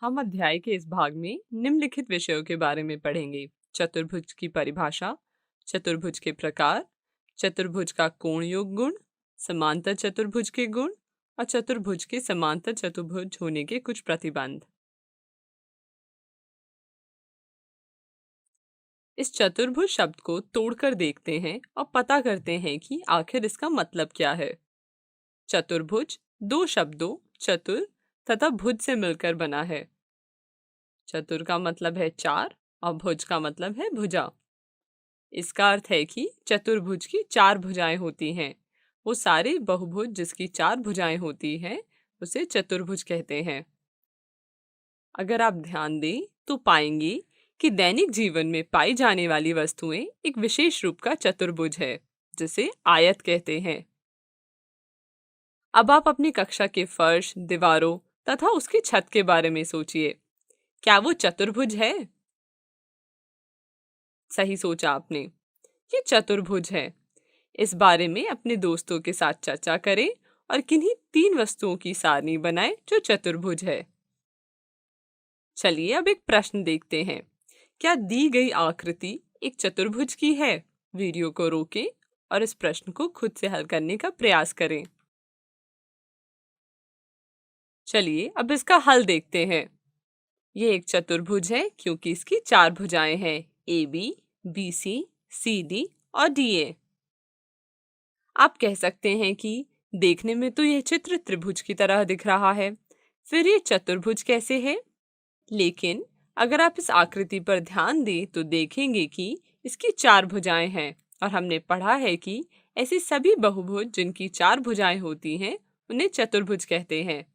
हम अध्याय के इस भाग में निम्नलिखित विषयों के बारे में पढ़ेंगे। चतुर्भुज की परिभाषा, चतुर्भुज के प्रकार, चतुर्भुज का कोण योग गुण, समांतर चतुर्भुज के गुण और चतुर्भुज के समांतर चतुर्भुज होने के कुछ प्रतिबंध। इस चतुर्भुज शब्द को तोड़कर देखते हैं और पता करते हैं कि आखिर इसका मतलब क्या है। चतुर्भुज दो शब्दों चतुर तथा भुज से मिलकर बना है। चतुर का मतलब है चार और भुज का मतलब है भुजा। इसका अर्थ है कि चतुर्भुज की चार भुजाएं होती हैं। वो सारे बहुभुज जिसकी चार भुजाएं होती हैं उसे चतुर्भुज कहते हैं। अगर आप ध्यान दें तो पाएंगे कि दैनिक जीवन में पाई जाने वाली वस्तुएं एक विशेष रूप का चतुर्भुज है जिसे आयत कहते हैं। अब आप अपनी कक्षा के फर्श, दीवारों तथा उसकी छत के बारे में सोचिए। क्या वो चतुर्भुज है? सही सोचा आपने, ये चतुर्भुज है। इस बारे में अपने दोस्तों के साथ चर्चा करें और किन्हीं तीन वस्तुओं की सारणी बनाएं जो चतुर्भुज है। चलिए अब एक प्रश्न देखते हैं। क्या दी गई आकृति एक चतुर्भुज की है? वीडियो को रोकें और इस प्रश्न को खुद से हल करने का प्रयास करें। चलिए अब इसका हल देखते हैं। ये एक चतुर्भुज है क्योंकि इसकी चार भुजाएं हैं, A B, B C, C D और डी ए। आप कह सकते हैं कि देखने में तो यह चित्र त्रिभुज की तरह दिख रहा है, फिर ये चतुर्भुज कैसे है? लेकिन अगर आप इस आकृति पर ध्यान दें तो देखेंगे कि इसकी चार भुजाएं हैं और हमने पढ़ा है कि ऐसे सभी बहुभुज जिनकी चार भुजाएं होती हैं उन्हें चतुर्भुज कहते हैं।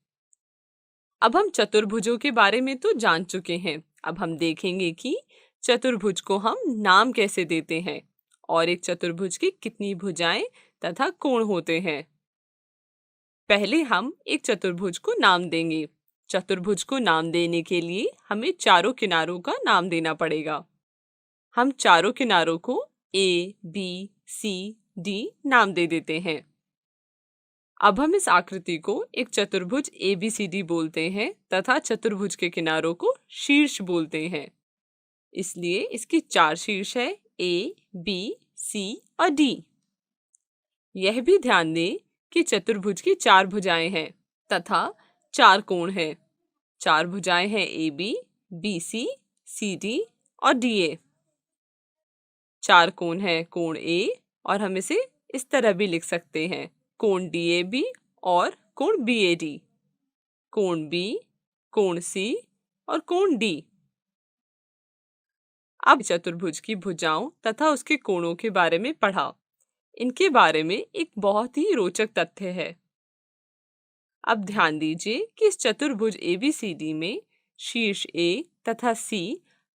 अब हम चतुर्भुजों के बारे में तो जान चुके हैं। अब हम देखेंगे कि चतुर्भुज को हम नाम कैसे देते हैं और एक चतुर्भुज की कितनी भुजाएं तथा कोण होते हैं। पहले हम एक चतुर्भुज को नाम देंगे। चतुर्भुज को नाम देने के लिए हमें चारों किनारों का नाम देना पड़ेगा। हम चारों किनारों को ए, बी, सी, डी नाम दे देते हैं। अब हम इस आकृति को एक चतुर्भुज ABCD बोलते हैं तथा चतुर्भुज के किनारों को शीर्ष बोलते हैं। इसलिए इसकी चार शीर्ष है, A, B, C और D। यह भी ध्यान दें कि चतुर्भुज की चार भुजाएं हैं तथा चार कोण हैं। चार भुजाएं हैं AB, BC, CD और DA। चार कोण हैं, कोण A और हम इसे इस तरह भी लिख सकते हैं, कोण DAB और कोण BAD, कोण B, कोण C और कोण D। अब चतुर्भुज की भुजाओं तथा उसके कोणों के बारे में पढ़ा। इनके बारे में एक बहुत ही रोचक तथ्य है। अब ध्यान दीजिए कि इस चतुर्भुज ABCD में शीर्ष A तथा C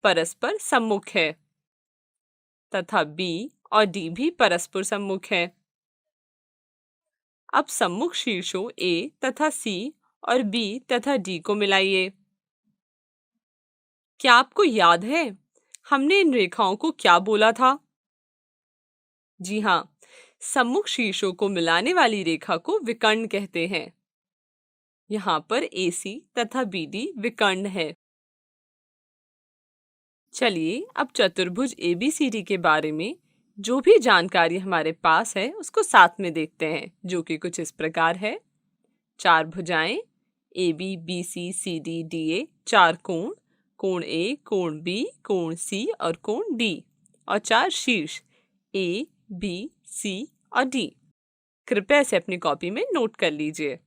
परस्पर सम्मुख है तथा B और D भी परस्पर सम्मुख है। अब सम्मुख शीर्षों A तथा C और B तथा D को मिलाइए। क्या आपको याद है हमने इन रेखाओं को क्या बोला था? जी हाँ, सम्मुख शीर्षों को मिलाने वाली रेखा को विकर्ण कहते हैं। यहाँ पर AC तथा BD विकर्ण है। चलिए अब चतुर्भुज ABCD के बारे में जो भी जानकारी हमारे पास है उसको साथ में देखते हैं, जो कि कुछ इस प्रकार है। चार भुजाएं AB, BC, CD, DA, चार कोण, कोण A, कोण B, कोण C और कोण D और चार शीर्ष A, B, C और D। कृपया इसे अपनी कॉपी में नोट कर लीजिए।